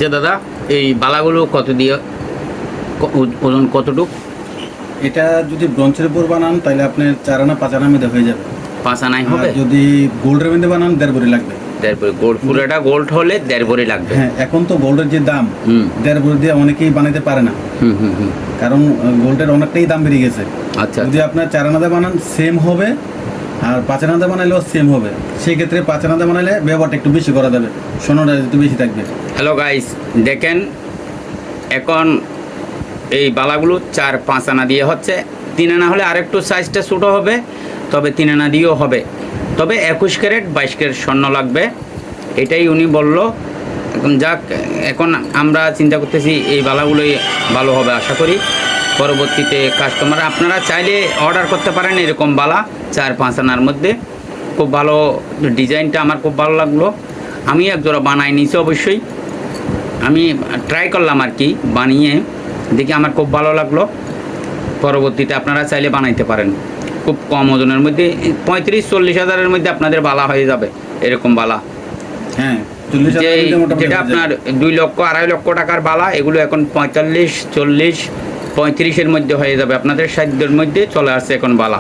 যে দাদা এই বালাগুলো কত দিয়ে ওজন কতটুক? এটা যদি ব্রঞ্চের উপর বানান তাহলে আপনার 4 আনা 5 আনার মধ্যে হয়ে যাবে। 5 আনাই আর হবে? যদি গোল্ডের মধ্যে বানান 1.5 ভরি লাগবে। 1.5 ভরি গোল্ড, পুরোটা গোল্ড হলে 1.5 ভরি লাগবে। হ্যাঁ, এখন তো গোল্ডের যে দাম 1.5 ভরি দিয়ে অনেকেই বানাইতে পারে না, কারণ গোল্ডের অনেকটাই দাম বেড়ে গেছে। আচ্ছা, যদি আপনার 4 আনাতে বানান সেম হবে, আর 5 আনাতে বানাইলেও সেম হবে। সেই ক্ষেত্রে 5 আনাতে বানাইলে ব্যবহারটা একটু বেশি করা যাবে, সোনাটা একটু বেশি থাকবে। হ্যালো গাইস, দেখেন এখন এই বালাগুলো 4-5 আনা দিয়ে হচ্ছে। 3 আনা হলে আরেকটু সাইজটা ছোটো হবে, তবে 3 আনা দিয়েও হবে। তবে 21 ক্যারেট 22 ক্যারেট স্বর্ণ লাগবে, এটাই উনি বলল। এখন যাক, এখন আমরা চিন্তা করতেছি এই বালাগুলোই ভালো হবে আশা করি। পরবর্তীতে কাস্টমার আপনারা চাইলে অর্ডার করতে পারেন এরকম বালা 4-5 আনার মধ্যে। খুব ভালো ডিজাইনটা, আমার খুব ভালো লাগলো। আমি একজোড়া বানাই নিয়েছি অবশ্যই, আমি ট্রাই করলাম আর কি, বানিয়ে দেখি আমার খুব ভালো লাগলো। পরবর্তীতে আপনারা চাইলে বানাইতে পারেন খুব কম ওজনের মধ্যে। 35-40 হাজারের মধ্যে আপনাদের বালা হয়ে যাবে এরকম বালা। হ্যাঁ, 40 যে হাজারের মধ্যে মোটামুটি যেটা হয়ে আপনার যাবে। 2 লক্ষ 2.5 লক্ষ টাকার বালা, এগুলো এখন 45, 40, 35-এর মধ্যে হয়ে যাবে। আপনাদের সাধ্যের মধ্যে চলে আসছে এখন বালা।